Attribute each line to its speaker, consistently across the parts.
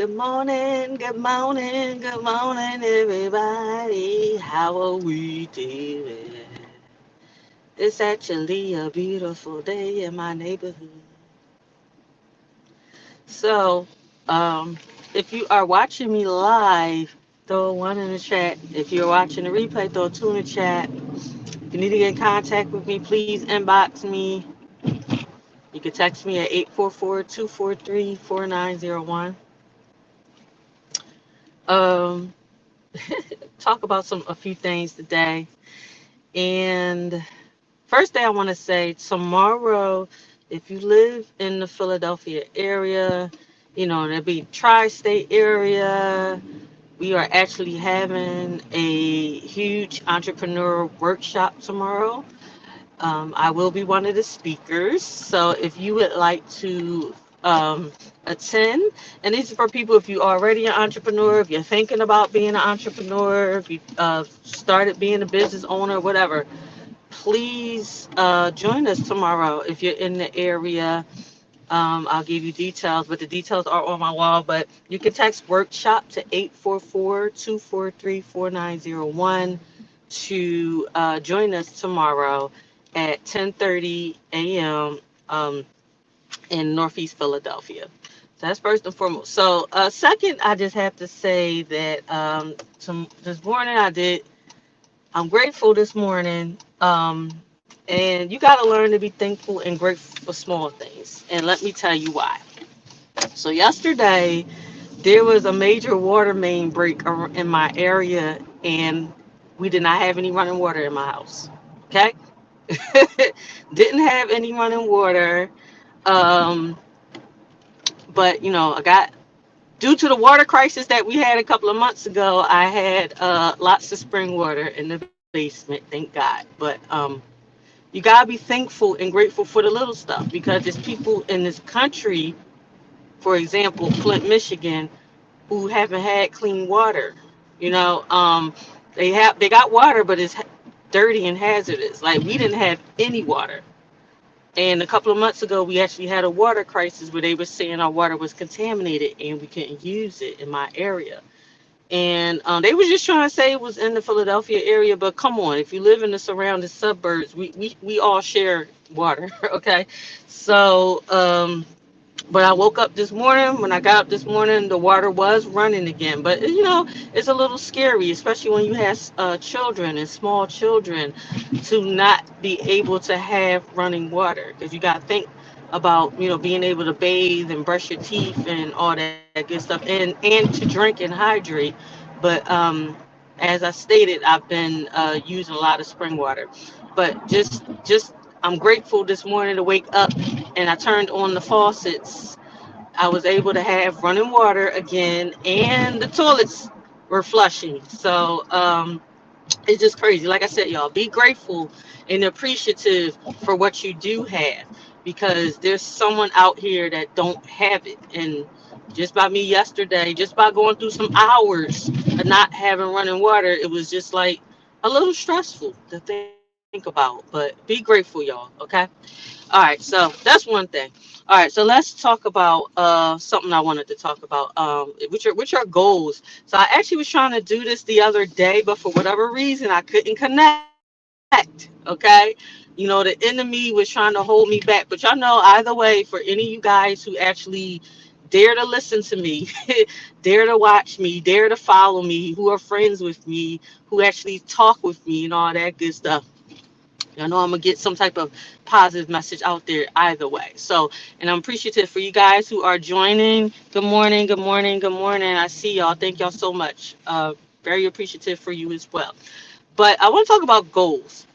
Speaker 1: good morning, good morning, everybody. How are we doing? It's actually a beautiful day in my neighborhood. So, um, if you are watching me live, throw a one in the chat. If you're watching the replay, throw a two in the chat. If you need to get in contact with me, please inbox me. You can text me at 844-243-4901. Um, talk about a few things today. And first thing I want to say, tomorrow, if you live in the Philadelphia area, there'll be tri-state area. We are actually having a huge entrepreneur workshop tomorrow. I will be one of the speakers. So if you would like to attend, and this is for people if you're already an entrepreneur, if you're thinking about being an entrepreneur, if you started being a business owner, whatever, please join us tomorrow if you're in the area. I'll give you details, but the details are on my wall. But you can text workshop to 844-243-4901 to join us tomorrow at 10:30 a.m. Um, in Northeast Philadelphia. So that's first and foremost. So second, I just have to say that this morning I'm grateful this morning. And you got to learn to be thankful and grateful for small things. And let me tell you why. So, yesterday, there was a major water main break in my area, and we did not have any running water in my house. Okay? Didn't have any running water. Um, but, I got, due to the water crisis that we had a couple of months ago, I had lots of spring water in the basement, thank God. But, you gotta be thankful and grateful for the little stuff because there's people in this country, for example, Flint, Michigan, who haven't had clean water. You know, they got water, but it's dirty and hazardous. Like we didn't have any water. And a couple of months ago, we actually had a water crisis where they were saying our water was contaminated and we couldn't use it in my area. And they were just trying to say it was in the Philadelphia area, but come on, if you live in the surrounding suburbs, we all share water, okay? So, but I woke up this morning. When I got up this morning, the water was running again. But it's a little scary, especially when you have children and small children, to not be able to have running water because you got to think about being able to bathe and brush your teeth and all that good stuff, and to drink and hydrate. But as I stated, I've been using a lot of spring water. But just I'm grateful this morning to wake up and I turned on the faucets. I was able to have running water again, and the toilets were flushing. So it's just crazy. Like I said, y'all, be grateful and appreciative for what you do have, because there's someone out here that don't have it. And just by me yesterday, just by going through some hours of not having running water, it was just like a little stressful to think about. But be grateful, y'all. Okay. All right, so that's one thing. All right, so let's talk about something I wanted to talk about, which are goals. So I actually was trying to do this the other day, but for whatever reason I couldn't connect. Okay, the enemy was trying to hold me back. But y'all know either way, for any of you guys who actually dare to listen to me, dare to watch me, dare to follow me, who are friends with me, who actually talk with me and all that good stuff. I know I'm gonna get some type of positive message out there either way. So, and I'm appreciative for you guys who are joining. Good morning, good morning, good morning. I see y'all. Thank y'all so much. Very appreciative for you as well. But I want to talk about goals.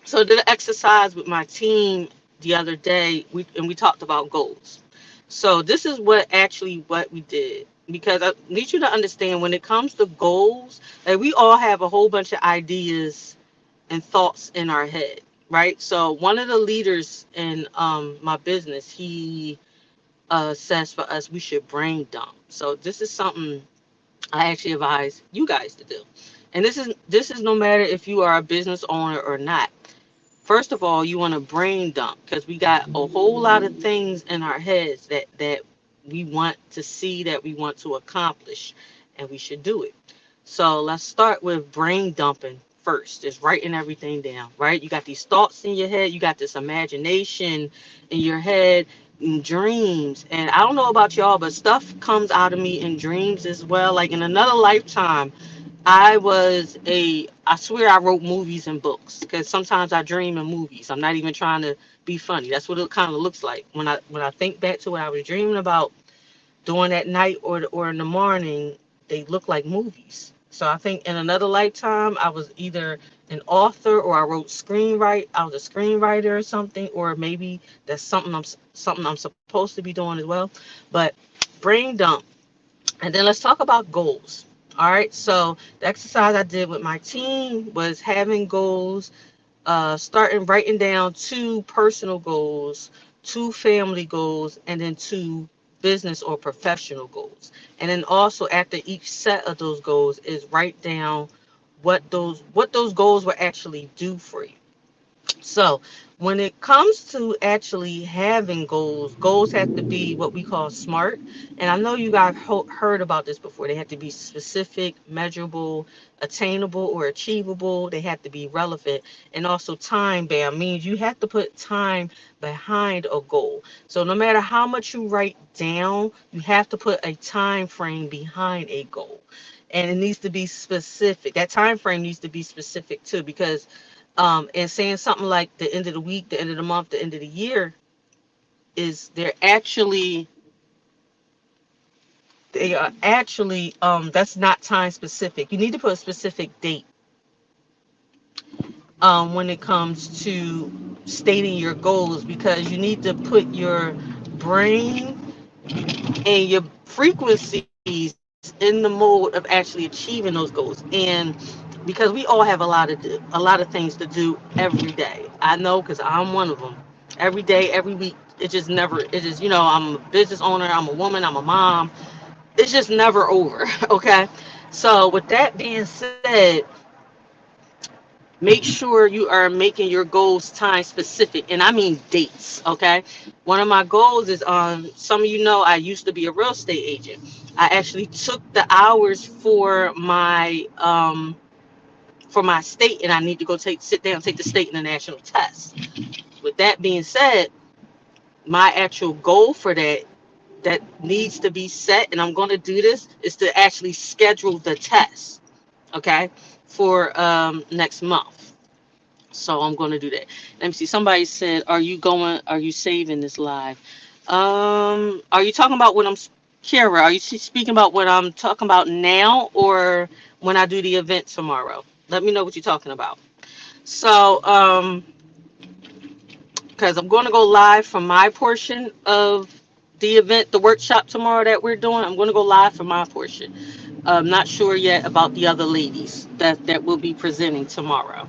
Speaker 1: So I did an exercise with my team the other day. We talked about goals. So this is what we did, because I need you to understand when it comes to goals, like we all have a whole bunch of ideas and thoughts in our head, right? So one of the leaders in my business, he says for us we should brain dump. So this is something I actually advise you guys to do. And this is no matter if you are a business owner or not. First of all, you want to brain dump because we got a whole lot of things in our heads that we want to see, that we want to accomplish, and we should do it. So let's start with brain dumping first. Is writing everything down, right? You got these thoughts in your head, you got this imagination in your head, and dreams. And I don't know about y'all, but stuff comes out of me in dreams as well. Like in another lifetime, I swear I wrote movies and books because sometimes I dream in movies. I'm not even trying to be funny. That's what it kind of looks like when I think back to what I was dreaming about during that night or in the morning. They look like movies. So I think in another lifetime I was either an author or I wrote screenwrite. I was a screenwriter or something, or maybe that's something I'm supposed to be doing as well. But brain dump, and then let's talk about goals. All right. So the exercise I did with my team was having goals, starting writing down two personal goals, two family goals, and then two business or professional goals. And then also after each set of those goals is write down what those goals will actually do for you. So, when it comes to actually having goals, goals have to be what we call SMART. And I know you guys heard about this before. They have to be specific, measurable, attainable, or achievable. They have to be relevant, and also time bound, means you have to put time behind a goal. So, no matter how much you write down, you have to put a time frame behind a goal. And it needs to be specific. That time frame needs to be specific too, because and saying something like the end of the week, the end of the month, the end of the year, is they are actually that's not time specific. You need to put a specific date when it comes to stating your goals, because you need to put your brain and your frequencies in the mode of actually achieving those goals. And because we all have a lot of things to do every day. I know because I'm one of them. Every day, every week, it just never. It just, I'm a business owner. I'm a woman. I'm a mom. It's just never over. Okay. So with that being said, make sure you are making your goals time specific, and I mean dates. Okay. One of my goals is, some of you know I used to be a real estate agent. I actually took the hours for my state, and I need to go sit down, take the state and the national test. With that being said, my actual goal for that needs to be set, and I'm going to do this, is to actually schedule the test, okay, for next month. So I'm going to do that. Let me see. Somebody said, are you saving this live? Are you talking about what Kara, are you speaking about what I'm talking about now, or when I do the event tomorrow? Let me know what you're talking about. So, because I'm going to go live from my portion of the event, the workshop tomorrow that we're doing. I'm going to go live for my portion. I'm not sure yet about the other ladies that will be presenting tomorrow.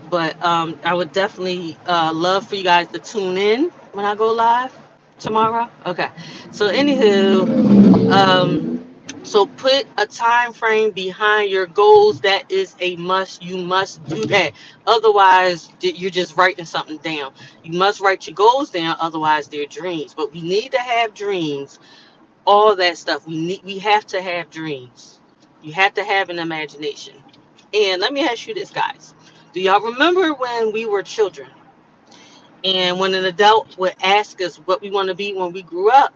Speaker 1: But I would definitely love for you guys to tune in when I go live tomorrow. Okay. So, anywho, so put a time frame behind your goals. That is a must. You must do that. Otherwise, you're just writing something down. You must write your goals down. Otherwise, they're dreams. But we need to have dreams. All that stuff. We have to have dreams. You have to have an imagination. And let me ask you this, guys. Do y'all remember when we were children, and when an adult would ask us what we want to be when we grew up?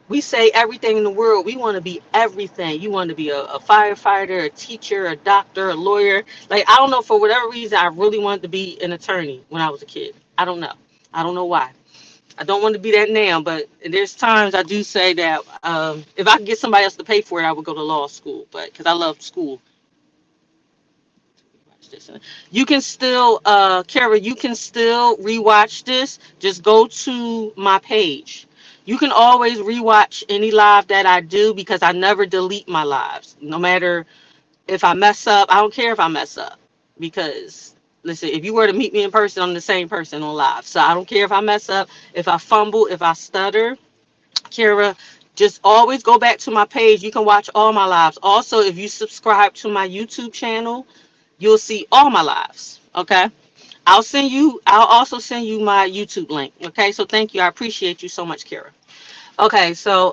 Speaker 1: We say everything in the world. We want to be everything. You want to be a firefighter, a teacher, a doctor, a lawyer. Like, I don't know, for whatever reason, I really wanted to be an attorney when I was a kid. I don't know. I don't know why. I don't want to be that now, but there's times I do say that, if I could get somebody else to pay for it, I would go to law school. But because I love school, you can still, Kara, you can still rewatch this. Just go to my page. You can always rewatch any live that I do, because I never delete my lives. No matter if I mess up, I don't care if I mess up. Because, listen, if you were to meet me in person, I'm the same person on live. So I don't care if I mess up, if I fumble, if I stutter. Kara, just always go back to my page. You can watch all my lives. Also, if you subscribe to my YouTube channel, you'll see all my lives. Okay. I'll also send you my YouTube link. Okay. So thank you. I appreciate you so much, Kara. Okay, so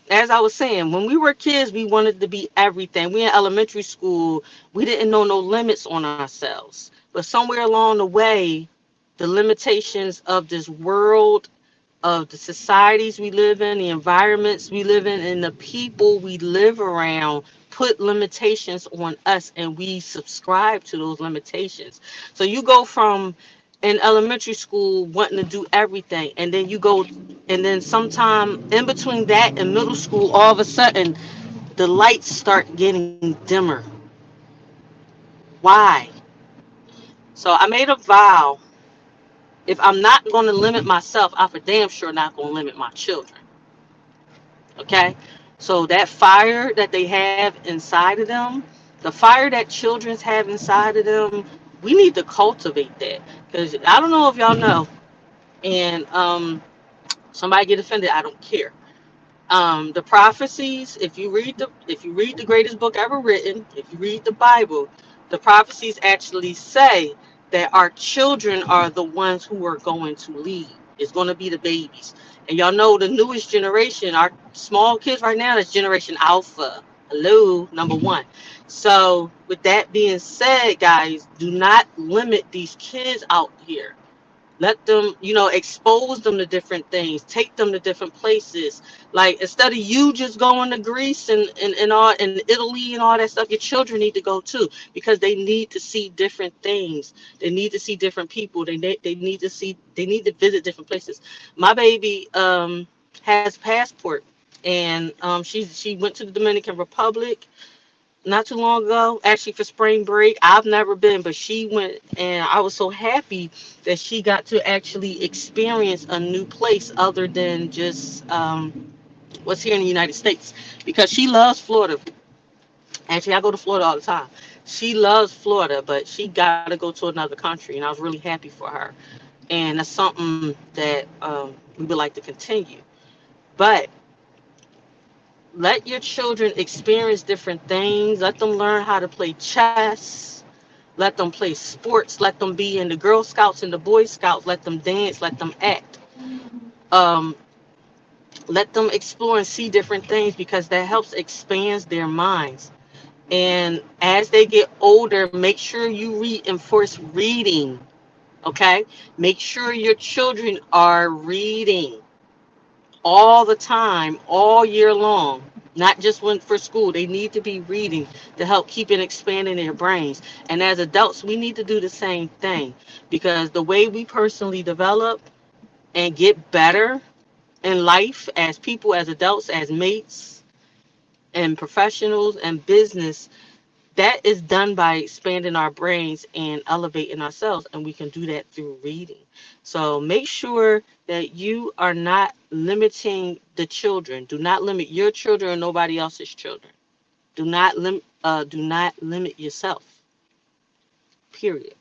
Speaker 1: as I was saying, when we were kids, we wanted to be everything. We in elementary school, we didn't know no limits on ourselves. But somewhere along the way, the limitations of this world, of the societies we live in, the environments we live in, and the people we live around put limitations on us, and we subscribe to those limitations. So you go from in elementary school wanting to do everything, and then you go, and then sometime in between that and middle school, all of a sudden the lights start getting dimmer. Why? So I made a vow, if I'm not going to limit myself, I for damn sure not going to limit my children. Okay, so that fire that they have inside of them, the fire that children have inside of them, we need to cultivate that. Because I don't know if y'all know, and somebody get offended, I don't care. The prophecies, if you read the greatest book ever written, if you read the Bible, the prophecies actually say that our children are the ones who are going to lead. It's going to be the babies. And y'all know the newest generation, our small kids right now, is Generation Alpha. Hello, number one. So with that being said, guys, do not limit these kids out here. Let them, expose them to different things, take them to different places. Like, instead of you just going to Greece and all, and Italy and all that stuff, your children need to go too, because they need to see different things. They need to see different people. They need to visit different places. My baby has passport, and she went to the Dominican Republic not too long ago, actually for spring break. I've never been, but she went, and I was so happy that she got to actually experience a new place other than just what's here in the United States, because she loves Florida. Actually, I go to Florida all the time. She loves Florida, but she got to go to another country, and I was really happy for her. And that's something that we would like to continue. But let your children experience different things. Let them learn how to play chess. Let them play sports. Let them be in the Girl Scouts and the Boy Scouts. Let them dance. Let them act. Um, let them explore and see different things, because that helps expands their minds. And as they get older, make sure you reinforce reading. Okay, make sure your children are reading all the time, all year long. Not just when for school. They need to be reading to help keep and expanding their brains. And as adults, we need to do the same thing, because the way we personally develop and get better in life as people, as adults, as mates, and professionals and business, that is done by expanding our brains and elevating ourselves, and we can do that through reading. So make sure that you are not limiting the children. Do not limit your children or nobody else's children. Do not limit yourself, period.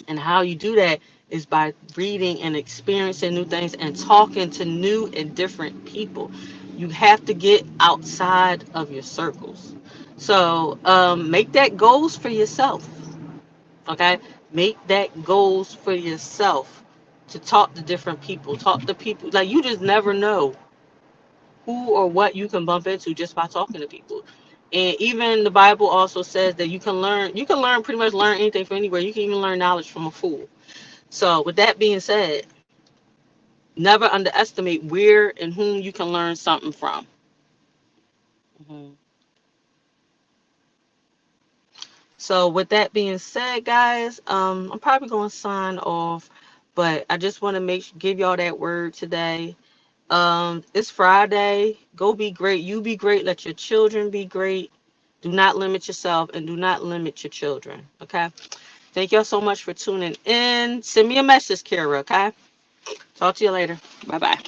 Speaker 1: And how you do that is by reading and experiencing new things and talking to new and different people. You have to get outside of your circles. So make that goals for yourself. Okay, make that goals for yourself, to talk to different people. Talk to people, like, you just never know who or what you can bump into just by talking to people. And even the Bible also says that you can learn pretty much learn anything from anywhere. You can even learn knowledge from a fool. So with that being said, never underestimate where and whom you can learn something from. Mhm. So with that being said, guys, I'm probably going to sign off, but I just want to give y'all that word today. It's Friday. Go be great. You be great. Let your children be great. Do not limit yourself, and do not limit your children. Okay. Thank y'all so much for tuning in. Send me a message, Kara. Okay. Talk to you later. Bye bye.